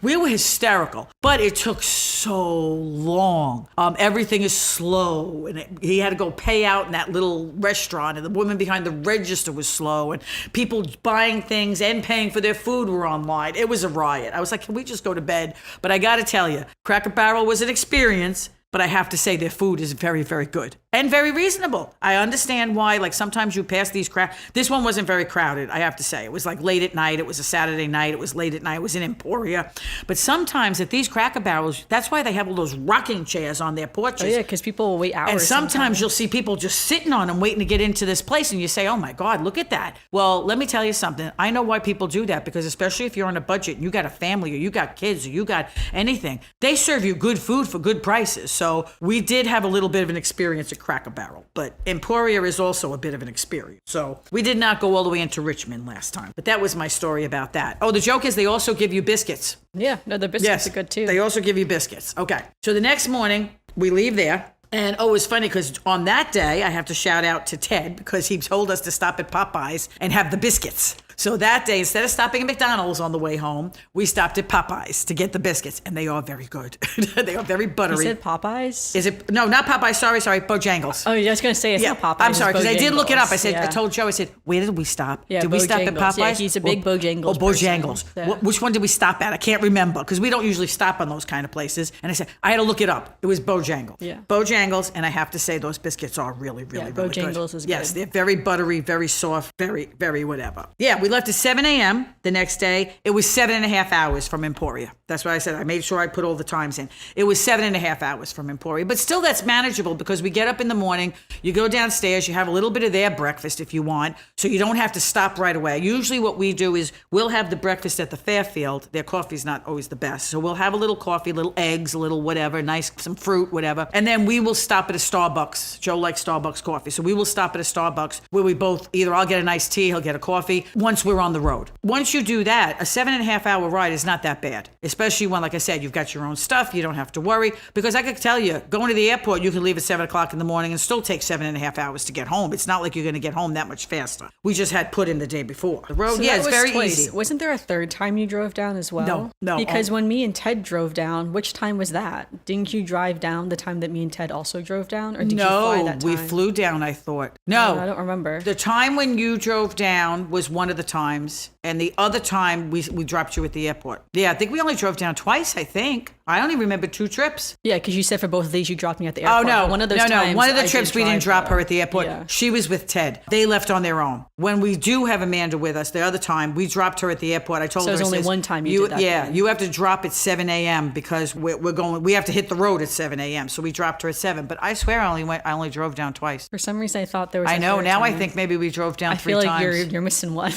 We were hysterical, but it took so long. Everything is slow, and he had to go pay out in that little restaurant, and the woman behind the register was slow, and people buying things and paying for their food were online. It was a riot. I was like, can we just go to bed? But I got to tell you, Cracker Barrel was an experience. but I have to say their food is very, very good and very reasonable. I understand why, like sometimes you pass these this one wasn't very crowded, I have to say. It was like late at night. It was a Saturday night. It was late at night. It was in Emporia. But sometimes at these Cracker Barrels, that's why they have all those rocking chairs on their porches. Oh yeah, because people will wait hours. And sometimes you'll see people just sitting on them waiting to get into this place, and you say, oh my God, look at that. Well, let me tell you something. I know why people do that, because especially if you're on a budget and you got a family or you got kids or you got anything, they serve you good food for good prices. So we did have a little bit of an experience at Cracker Barrel, but Emporia is also a bit of an experience. So we did not go all the way into Richmond last time, but that was my story about that. Oh, the joke is they also give you biscuits. Yeah, no, the biscuits are good too. They also give you biscuits. Okay. So the next morning we leave there. And oh, it was funny because on that day, I have to shout out to Ted because he told us to stop at Popeyes and have the biscuits. So that day, instead of stopping at McDonald's on the way home, we stopped at Popeyes to get the biscuits, and they are very good. They are very buttery. You said Popeyes? Is it? No, not Popeyes. Sorry, Bojangles. Oh, I was going to say it's not Popeyes. I'm sorry, because I did look it up. I Bojangles. said, I told Joe, I said, where did we stop? Yeah, did we stop at Popeyes? Yeah, he's a big Bojangles Oh, Bojangles. person. Yeah. Which one did we stop at? I can't remember because we don't usually stop on those kind of places. And I said, I had to look it up. It was Bojangles. Yeah. Bojangles, and I have to say those biscuits are really, really, really good. Bojangles is good. Yes, they're very buttery, very soft, very, very whatever. Yeah, we left at 7 a.m. the next day. It was 7.5 hours from Emporia. That's why I said I made sure I put all the times in. It was 7.5 hours from Emporia, but still that's manageable because we get up in the morning, you go downstairs, you have a little bit of their breakfast if you want, so you don't have to stop right away. Usually what we do is we'll have the breakfast at the Fairfield. Their coffee's not always the best, so we'll have a little coffee, little eggs, a little whatever, nice, some fruit, whatever, and then we will stop at a Starbucks. Joe likes Starbucks coffee, so we will stop at a Starbucks where we both, either I'll get a nice tea, he'll get a coffee, once we're on the road. Once you do that, a 7.5 hour ride is not that bad, especially when, like I said, you've got your own stuff, you don't have to worry, because I could tell you, going to the airport, you can leave at 7 o'clock in the morning and still take 7.5 hours to get home. It's not like you're going to get home that much faster. We just had put in the day before. The road, So yeah, that it's was very twice. easy. Wasn't there a third time you drove down as well? No. Because when me and Ted drove down, which time was that? Didn't you drive down the time that me and Ted also drove down? Or did you fly that time? We flew down, I thought. No, I don't remember. The time when you drove down was one of the times, and the other time we dropped you at the airport. Yeah, I think we only drove down twice, I think. I only remember 2 trips. Yeah, because you said for both of these you dropped me at the airport. Oh, no. One of those no. times One of the I trips did we didn't drive drop her at the airport. Yeah. She was with Ted. They left on their own. When we do have Amanda with us, the other time, we dropped her at the airport. I told her. So it was only one time you did that. Yeah, then. you have to drop at 7 a.m. because we have to hit the road at 7 a.m. So we dropped her at 7. But I swear I only drove down twice. For some reason I thought there was I a know. third Now time. I think maybe we drove down 3 I feel times. like you're missing one,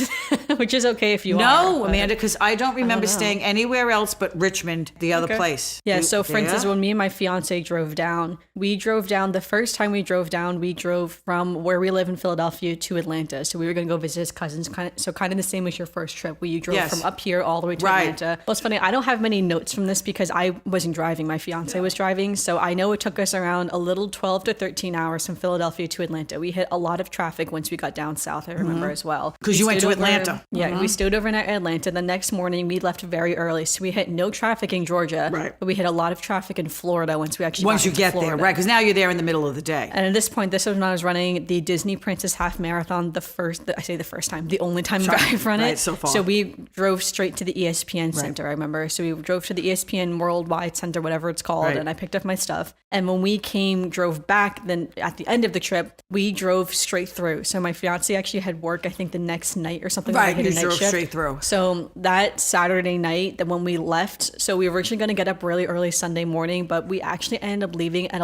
which is okay if you are. No, but- Amanda, because I don't remember know. staying anywhere else but Richmond, the other place. Yeah, so for instance, Yeah? when me and my fiance drove down, the first time we drove down, we drove from where we live in Philadelphia to Atlanta. So we were going to go visit his cousins, kind of the same as your first trip, where you drove Yes. from up here all the way to Right. Atlanta. Well, it's funny, I don't have many notes from this because I wasn't driving, my fiance was driving. So I know it took us around a little 12 to 13 hours from Philadelphia to Atlanta. We hit a lot of traffic once we got down south, I remember as well. 'Cause We you went stayed to Atlanta. Yeah, we stayed overnight at Atlanta. The next morning, we left very early. So we hit no traffic in Georgia, Right. but we hit a lot of traffic in Florida once we actually Once got you into get there, Florida. right? Because now you're there in the middle of the day. And at this point, this was when I was running the Disney Princess Half Marathon, the only time I've run it. Right, so far. So we drove straight to the ESPN Center, I remember. So we drove to the ESPN Worldwide Center, whatever it's called, Right. and I picked up my stuff. And when we drove back, then at the end of the trip, we drove straight through. So my fiance actually had work, I think, the next night or something. Right, I hit a you night drove shift. straight through. So that Saturday night, that when we left, so we were originally going to get up really early Sunday morning, but we actually ended up leaving at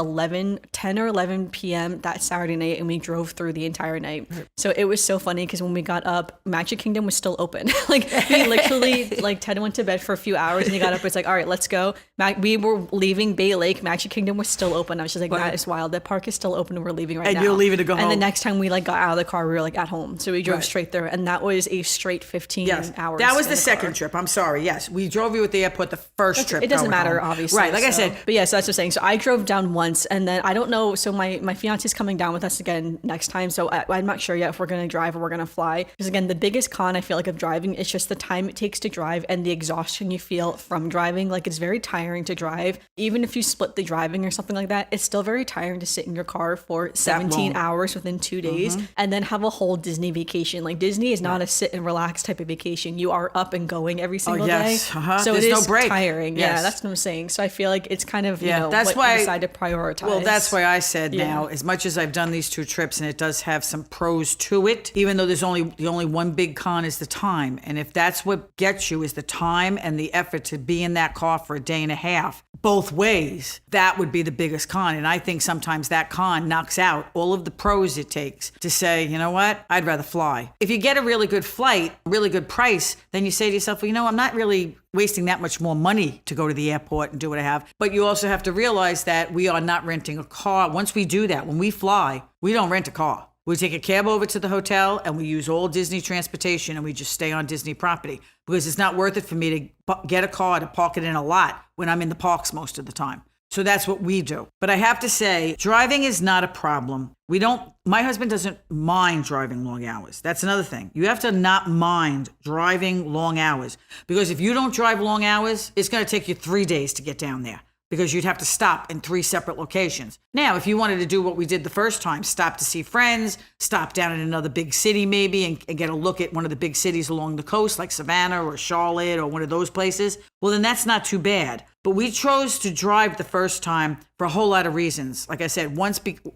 10 or 11 p.m. that Saturday night, and we drove through the entire night. So it was so funny because when we got up, Magic Kingdom was still open. Like we literally, Ted went to bed for a few hours and he got up. It's like, all right, let's go. We were leaving Bay Lake. Magic Kingdom was still open. I was just like, that is wild. That park is still open and we're leaving right now. And you're leaving to go home. And the next time we got out of the car, we were at home. So we drove Right. straight there, and that was a straight 15 hours. That was in the car. second trip. I'm sorry. Yes, we drove you at the airport the first trip. It doesn't going matter, home. obviously. Right, like I so- said. But yeah, so that's what I'm saying. So I drove down once, and then I don't know. So my fiance's coming down with us again next time. So I'm not sure yet if we're going to drive or we're going to fly. Because again, the biggest con I feel like of driving is just the time it takes to drive and the exhaustion you feel from driving. Like it's very tiring to drive. Even if you split the driving or something like that, it's still very tiring to sit in your car for 17 long. hours within 2 days and then have a whole Disney vacation. Like Disney is not a sit and relax type of vacation. You are up and going every single yes. day. There's So it is no break. tiring. Yes. Yeah, that's what I'm saying. So I feel like it's kind of, that's what why you decide to prioritize. Well, that's why I said now, as much as I've done these 2 trips and it does have some pros to it, even though there's only one big con is the time. And if that's what gets you is the time and the effort to be in that car for a day and a half, both ways, that would be the biggest con. And I think sometimes that con knocks out all of the pros it takes to say, you know what, I'd rather fly. If you get a really good flight, really good price, then you say to yourself, well, I'm not really wasting that much more money to go to the airport and do what I have. But you also have to realize that we are not renting a car. Once we do that, when we fly, we don't rent a car. We take a cab over to the hotel and we use all Disney transportation and we just stay on Disney property because it's not worth it for me to get a car to park it in a lot when I'm in the parks most of the time. So that's what we do. But I have to say, driving is not a problem. My husband doesn't mind driving long hours. That's another thing. You have to not mind driving long hours because if you don't drive long hours, it's going to take you 3 days to get down there, because you'd have to stop in 3 separate locations. Now, if you wanted to do what we did the first time, stop to see friends, stop down in another big city maybe and get a look at one of the big cities along the coast like Savannah or Charlotte or one of those places, well, then that's not too bad. But we chose to drive the first time for a whole lot of reasons. Like I said,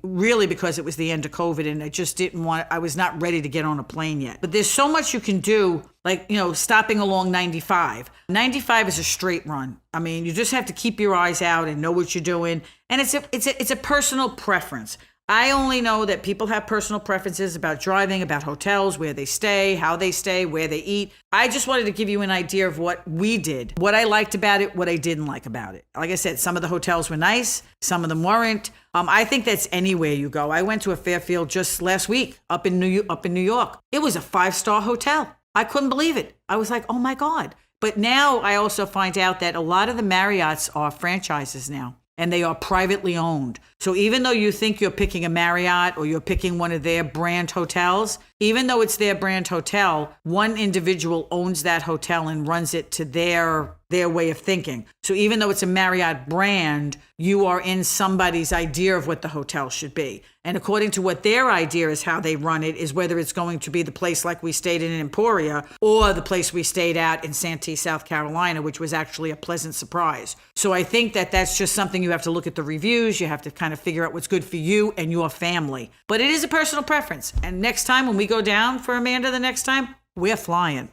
really because it was the end of COVID and I was not ready to get on a plane yet. But there's so much you can do, like, stopping along 95. 95 is a straight run. I mean, you just have to keep your eyes out and know what you're doing. And it's a personal preference. I only know that people have personal preferences about driving, about hotels, where they stay, how they stay, where they eat. I just wanted to give you an idea of what we did, what I liked about it, what I didn't like about it. Like I said, some of the hotels were nice, some of them weren't. I think that's anywhere you go. I went to a Fairfield just last week up in New York. It was a 5-star hotel. I couldn't believe it. I was like, oh my God. But now I also find out that a lot of the Marriotts are franchises now. And they are privately owned. So even though you think you're picking a Marriott or you're picking one of their brand hotels, even though it's their brand hotel, one individual owns that hotel and runs it to their way of thinking. So even though it's a Marriott brand, you are in somebody's idea of what the hotel should be. And according to what their idea is how they run it is whether it's going to be the place like we stayed in Emporia or the place we stayed at in Santee, South Carolina, which was actually a pleasant surprise. So I think that that's just something you have to look at the reviews. You have to kind of figure out what's good for you and your family. But it is a personal preference. And next time when we go down for Amanda the next time, we're flying.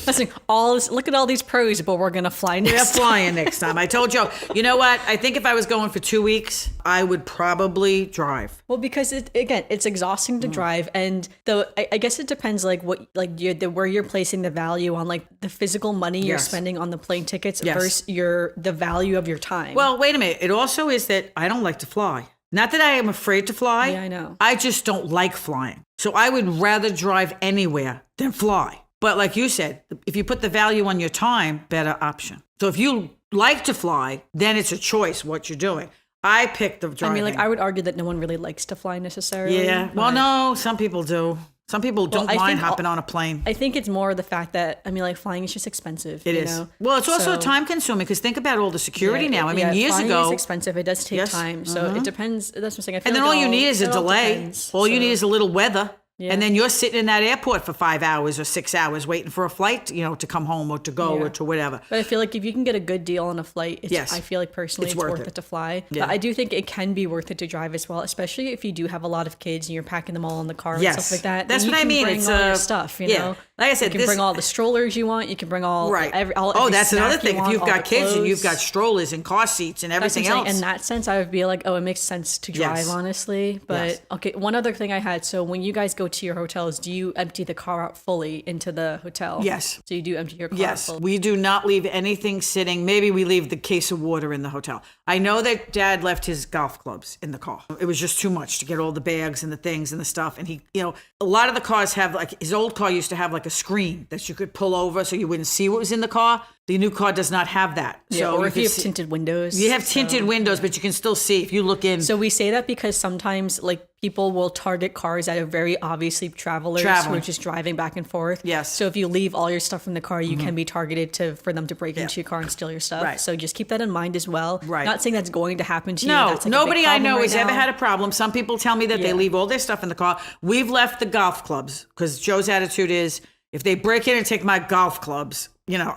Listen, look at all these pros, but we're going to fly next time. We're flying next time. I told you. You know what? I think if I was going for 2 weeks, I would probably drive. Well, because it's exhausting to drive, and I guess it depends where you're placing the value on, like the physical money you're spending on the plane tickets versus the value of your time. Well, wait a minute. It also is that I don't like to fly. Not that I am afraid to fly. Yeah, I know. I just don't like flying. So I would rather drive anywhere than fly. But like you said, if you put the value on your time, better option. So if you like to fly, then it's a choice what you're doing. I picked the driving. I mean, I would argue that no one really likes to fly necessarily. Yeah. Well, no, some people do. Some people don't mind hopping on a plane. I think it's more the fact that, flying is just expensive. It is. Well, it's also time consuming because think about all the security now. Years ago. Flying is expensive. It does take time. So it depends. That's what I'm saying. And then all you need is a delay. All you need is a little weather. Yeah. And then you're sitting in that airport for 5 hours or 6 hours waiting for a flight, to come home or to go or to whatever. But I feel like if you can get a good deal on a flight, I feel like personally it's worth it to fly. Yeah. But I do think it can be worth it to drive as well, especially if you do have a lot of kids and you're packing them all in the car and stuff like that. That's what I mean. It's all your stuff, you know. Like I said, you can bring all the strollers you want. You can bring all that's another thing. If you've got kids and you've got strollers and car seats and everything else. In that sense, I would be like, it makes sense to drive, honestly. But okay, one other thing I had. So when you guys go to your hotels, do you empty the car out fully into the hotel? Yes. So you do empty your car out fully? We do not leave anything sitting. Maybe we leave the case of water in the hotel. I know that Dad left his golf clubs in the car. It was just too much to get all the bags and the things and the stuff. And he, a lot of the cars have his old car used to have a screen that you could pull over so you wouldn't see what was in the car. The new car does not have that. So or if you have tinted windows. You have tinted windows, but you can still see if you look in. So we say that because sometimes people will target cars that are very obviously travelers who are just driving back and forth. Yes. So if you leave all your stuff in the car, you can be targeted for them to break into your car and steal your stuff. Right. So just keep that in mind as well. Right. Not not saying that's going to happen to you. No, That's like nobody I know has right ever now. had a problem. Some people tell me that they Yeah. leave all their stuff in the car. We've left the golf clubs because Joe's attitude is if they break in and take my golf clubs,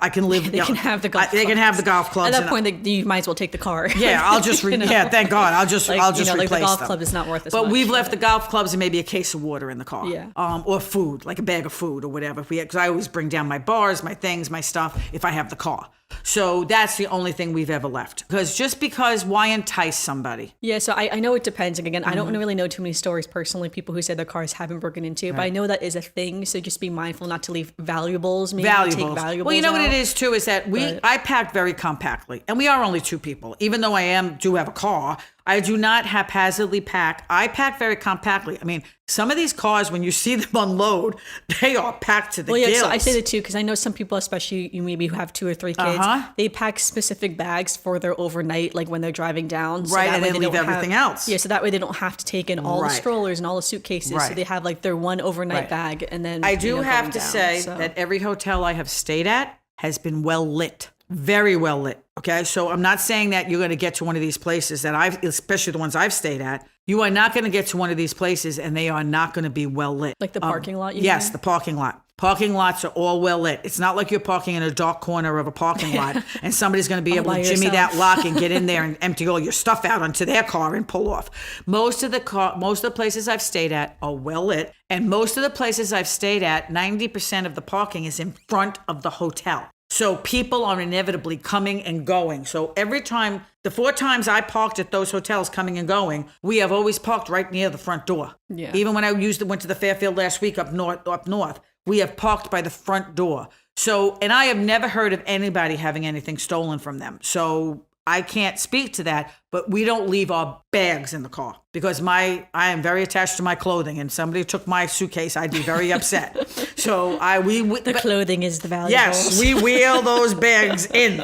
I can live. They can have the golf They can have the golf clubs. At that point, you might as well take the car. Yeah, I'll just yeah. Thank God, I'll just Like, replace like the golf them. club is not worth as But much. we've left the golf clubs and maybe a case of water in the car. Yeah. Or food, like a bag of food or whatever. Because I always bring down my bars, my things, my stuff if I have the car. So that's the only thing we've ever left. Because why entice somebody? Yeah, so I know it depends. Like, again, I Mm-hmm. don't really know too many stories personally, people who said their cars haven't broken into, but I know that is a thing. So just be mindful not to leave valuables. Maybe take valuables. Well, you know what out. it is too is that I pack very compactly, and we are only two people. Even though do have a car, I do not haphazardly pack. I pack very compactly. I mean, some of these cars, when you see them unload, they are packed to the Well, yeah, gills. so I say that too because I know some people, especially you maybe who have 2 or 3 kids, they pack specific bags for their overnight, like when they're driving down. So Right, that and way then they leave don't everything have, else. Yeah, so that way they don't have to take in all the Right. strollers and all the suitcases. So Right. they have like their one overnight Right. bag, and then I do have going to down, say so. that every hotel I have stayed at has been well lit. Very well lit. Okay. So I'm not saying that you're going to get to one of these places especially the ones I've stayed at. You are not going to get to one of these places and they are not going to be well lit. Like the parking lot, you Yes, mean? the parking lot. Parking lots are all well lit. It's not like you're parking in a dark corner of a parking lot and somebody's going to be able by to jimmy yourself. that lock and get in there and empty all your stuff out onto their car and pull off. Most of the places I've stayed at are well lit, and most of the places I've stayed at, 90% of the parking is in front of the hotel. So people are inevitably coming and going. So every time, the 4 times I parked at those hotels coming and going, we have always parked right near the front door. Yeah. Even when I went to the Fairfield last week up north, we have parked by the front door. So, and I have never heard of anybody having anything stolen from them. So I can't speak to that, but we don't leave our bags in the car because I am very attached to my clothing, and somebody took my suitcase, I'd be very upset. So The clothing is the valuable. yes, we wheel those bags in.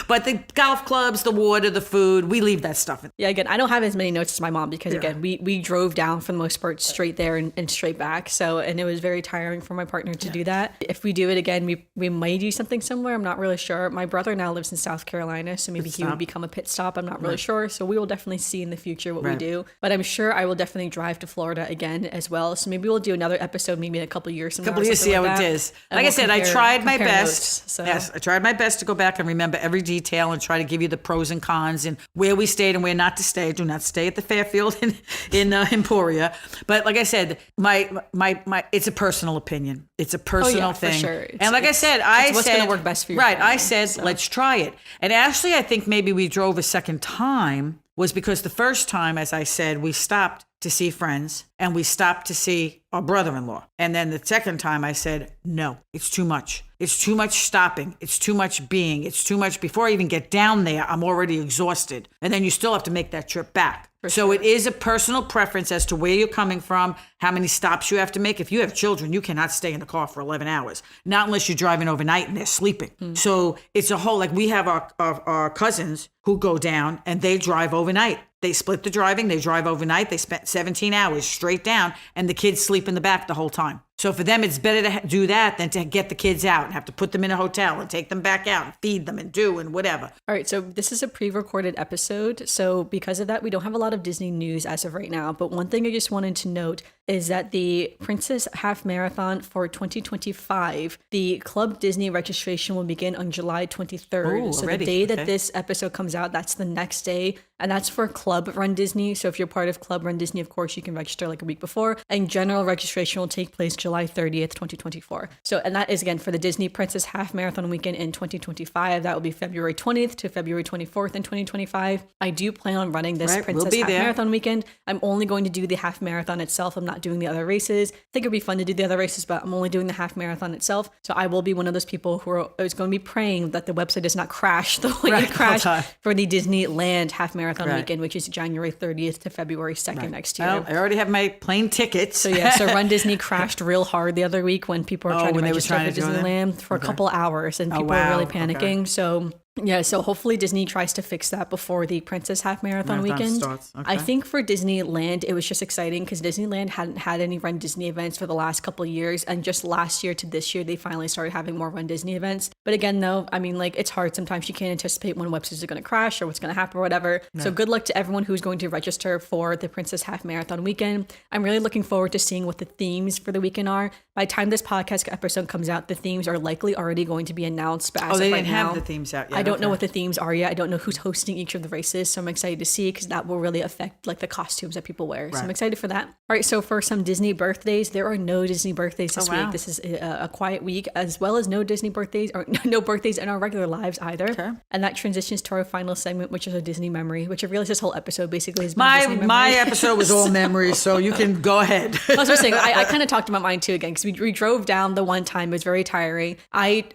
But the golf clubs, the water, the food, we leave that stuff in. Yeah, again, I don't have as many notes as my mom because, again, we drove down for the most part straight there and straight back. So, and it was very tiring for my partner to do that. If we do it again, we might do something similar. I'm not really sure. My brother now lives in South Carolina, so maybe he would become a pit stop. I'm not really sure. So we will definitely see in the future what we do. But I'm sure I will definitely drive to Florida again as well. So maybe we'll do another episode maybe in a couple of years. Couple of years, see how it is. Like I said, I tried my best. So. Yes, I tried my best to go back and remember every detail and try to give you the pros and cons and where we stayed and where not to stay. Do not stay at the Fairfield in Emporia. But like I said, my it's a personal opinion. It's a personal for thing. sure. And like I said, I what's said gonna work best for your right. I family, said so. let's try it. And actually, I think maybe we drove a second time was because the first time, as I said, we stopped to see friends and we stopped to see our brother-in-law. And then the second time I said, no, it's too much. It's too much stopping. It's too much being. It's too much. Before I even get down there, I'm already exhausted. And then you still have to make that trip back. So it is a personal preference as to where you're coming from, how many stops you have to make. If you have children, you cannot stay in the car for 11 hours, not unless you're driving overnight and they're sleeping. So it's a whole, like we have our cousins who go down and they drive overnight. They split the driving, they drive overnight, they spent 17 hours straight down, and the kids sleep in the back the whole time. So for them, it's better to do that than to get the kids out and have to put them in a hotel and take them back out and feed them and do and whatever. All right, so this is a pre-recorded episode. So because of that, we don't have a lot of Disney news as of right now. But one thing I just wanted to note is that the Princess Half Marathon for 2025, the Club Disney registration will begin on July 23rd. Ooh, so already. the day that Okay. this episode comes out, that's the next day. And that's for Club Run Disney. So if you're part of Club Run Disney, of course, you can register like a week before. And general registration will take place July 30th, 2024. So, and that is again for the Disney Princess Half Marathon weekend in 2025. That will be February 20th to February 24th in 2025. I do plan on running this Right, we'll Princess be Half there. Marathon weekend. I'm only going to do the half marathon itself. I'm not doing the other races. I think it'd be fun to do the other races, but I'm only doing the half marathon itself. So I will be one of those people who is going to be praying that the website does not crash the way Right, it crashed okay. for the Disneyland half marathon Right. weekend, which is January 30th to February 2nd next year. Well, I already have my plane tickets. So yeah, so Run Disney crashed real hard the other week when people were trying to when they were register trying for to go there? Disneyland for a couple hours and people were wow, really okay. panicking. So Yeah, so hopefully Disney tries to fix that before the Princess Half Marathon weekend. starts. Okay. I think for Disneyland, it was just exciting because Disneyland hadn't had any Run Disney events for the last couple of years. And just last year to this year, they finally started having more Run Disney events. But again, though, I mean, like, it's hard. Sometimes you can't anticipate when websites are going to crash or what's going to happen or whatever. No. So good luck to everyone who's going to register for the Princess Half Marathon weekend. I'm really looking forward to seeing what the themes for the weekend are. By the time this podcast episode comes out, the themes are likely already going to be announced. But as they of right didn't now, have the themes out yet. I don't know what the themes are yet. I don't know who's hosting each of the races, so I'm excited to see because that will really affect like the costumes that people wear. So I'm excited for that. All right, so for some Disney birthdays, there are no Disney birthdays this week. This is a quiet week, as well as no Disney birthdays or no birthdays in our regular lives either. Okay. And that transitions to our final segment, which is a Disney memory, which I realized this whole episode basically has been Disney memory. My episode was all memories, so you can go ahead. I was saying, I kind of talked about mine too again because we drove down the one time. It was very tiring. I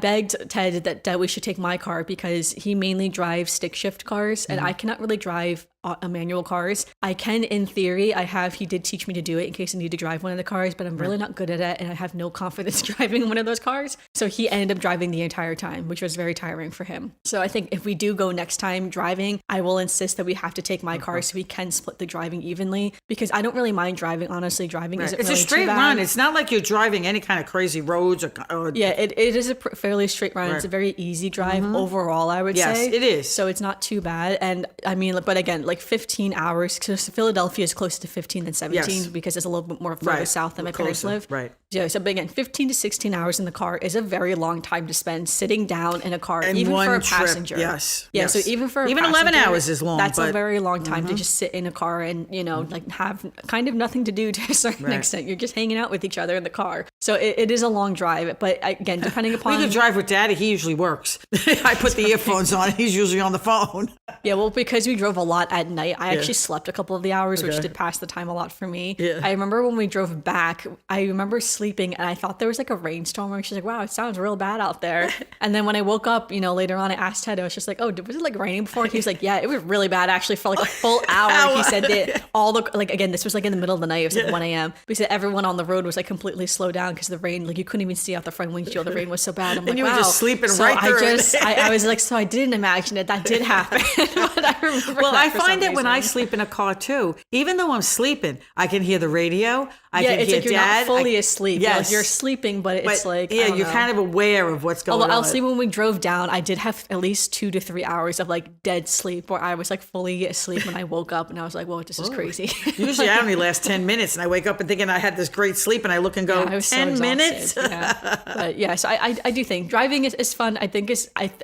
begged Ted that we should take my car because he mainly drives stick shift cars and I cannot really drive manual cars. I can in theory. He did teach me to do it in case I need to drive one of the cars, but I'm really not good at it and I have no confidence driving one of those cars. So he ended up driving the entire time, which was very tiring for him. So I think if we do go next time driving, I will insist that we have to take my car so we can split the driving evenly because I don't really mind driving. Honestly, driving isn't really a straight too bad. run. It's not like you're driving any kind of crazy roads or yeah, it is a fairly straight run. It's a very easy drive overall, I would say. Yes, it is. So it's not too bad. And I mean, but again, like 15 hours, because Philadelphia is closer to 15 than 17 because it's a little bit more further south than my parents live. Right. Yeah, so but again, 15 to 16 hours in the car is a very long time to spend sitting down in a car, and even for a trip, passenger. Yes. Yeah, so even for a even passenger, 11 hours is long. That's a very long time to just sit in a car and, you know, like have kind of nothing to do to a certain extent. You're just hanging out with each other in the car. So it is a long drive. But again, depending upon... We could drive with Daddy. He usually works. I put the earphones on. He's usually on the phone. Yeah, well, because we drove a lot at night, I actually slept a couple of the hours, which did pass the time a lot for me. Yeah. I remember when we drove back, I remember sleeping and I thought there was like a rainstorm and she's like, wow, it sounds real bad out there. And then when I woke up, you know, later on, I asked Ted, I was just like, oh, was it like raining before? He was like, yeah, it was really bad actually for like a full hour. He said that all the, like, again, this was like in the middle of the night. It was like 1 a.m. He said everyone on the road was like completely slowed down because the rain, like you couldn't even see out the front windshield. The rain was so bad. I'm like, and you wow. were just sleeping right through it. I was like, so I didn't imagine it. That did happen. But I remember I find that when I sleep in a car too, even though I'm sleeping, I can hear the radio. I can it's hear like you're Dad. not fully asleep. Yes. Like you're sleeping, but it's like you're kind of aware of what's going on. I'll say when we drove down, I did have at least 2 to 3 hours of like dead sleep where I was like fully asleep when I woke up and I was like, whoa, this is crazy. Usually I only last 10 minutes and I wake up and thinking I had this great sleep and I look and go, 10 minutes? But yeah, so I do think driving is fun. I think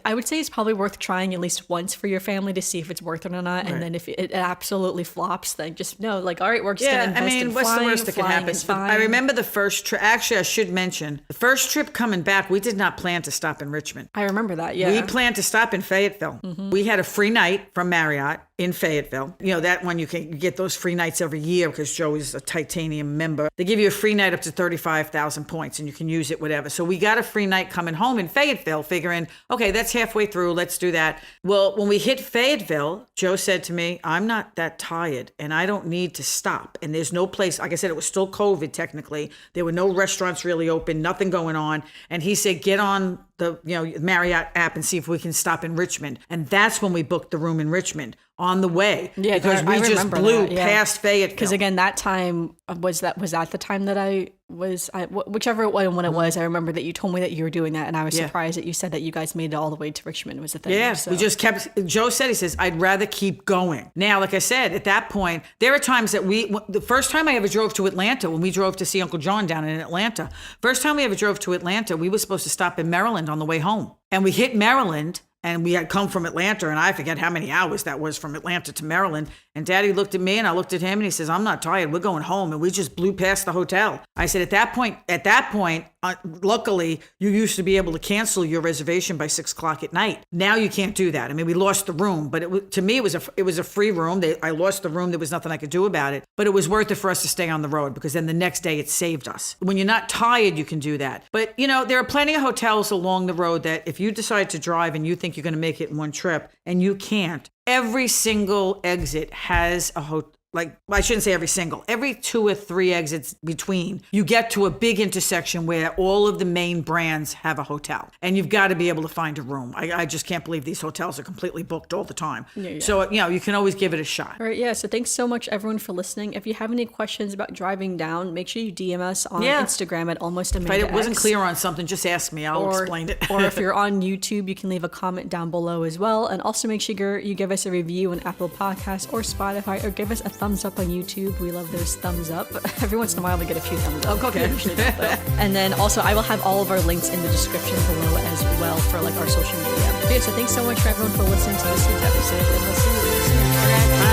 I would say it's probably worth trying at least once for your family to see if it's worth it or not. And then if it absolutely flops, then just know like, all right, we're just going to invest in what's flying. The worst that can happen? I remember the first trip. Actually, I should mention the first trip coming back. We did not plan to stop in Richmond. I remember that. Yeah, we planned to stop in Fayetteville. We had a free night from Marriott in Fayetteville. You know, that one you get those free nights every year because Joe is a titanium member. They give you a free night up to 35,000 points and you can use it, whatever. So we got a free night coming home in Fayetteville, figuring, okay, that's halfway through. Let's do that. Well, when we hit Fayetteville, Joe said to me, I'm not that tired and I don't need to stop. And there's no place, like I said, it was still COVID technically. There were no restaurants really open, nothing going on. And he said, get on the Marriott app and see if we can stop in Richmond. And that's when we booked the room in Richmond on the way. Yeah, because we just blew past Fayetteville. Because again, that time was that the time that I whichever one it was. I remember that you told me that you were doing that, and I was surprised that you said that you guys made it all the way to Richmond was the thing. Yeah, so. We just kept. Joe said, he says, I'd rather keep going. Now, like I said, at that point, there are times that the first time I ever drove to Atlanta, when we drove to see Uncle John down in Atlanta, first time we ever drove to Atlanta, we were supposed to stop in Maryland on the way home, and we hit Maryland. And we had come from Atlanta, and I forget how many hours that was from Atlanta to Maryland. And Daddy looked at me, and I looked at him, and he says, I'm not tired. We're going home. And we just blew past the hotel. I said, at that point, luckily, you used to be able to cancel your reservation by 6 o'clock at night. Now you can't do that. I mean, we lost the room, but to me, it was a free room. I lost the room. There was nothing I could do about it. But it was worth it for us to stay on the road because then the next day it saved us. When you're not tired, you can do that. But, there are plenty of hotels along the road that if you decide to drive and you think you're going to make it in one trip and you can't, every single exit has like, I shouldn't say every 2 or 3 exits between, you get to a big intersection where all of the main brands have a hotel. And you've got to be able to find a room. I just can't believe these hotels are completely booked all the time. Yeah. So, you can always give it a shot. All right, yeah. So thanks so much, everyone, for listening. If you have any questions about driving down, make sure you DM us on Instagram at Almost Amanda. If I wasn't clear on something, just ask me. I'll explain it. Or if you're on YouTube, you can leave a comment down below as well. And also make sure you give us a review on Apple Podcasts or Spotify, or give us a thumbs up on YouTube. We love those thumbs up. Every once in a while we get a few thumbs up. Okay. Usually not, though. And then also I will have all of our links in the description below as well for like our social media. But yeah, so thanks so much for everyone for listening to this week's episode, and we'll see you soon.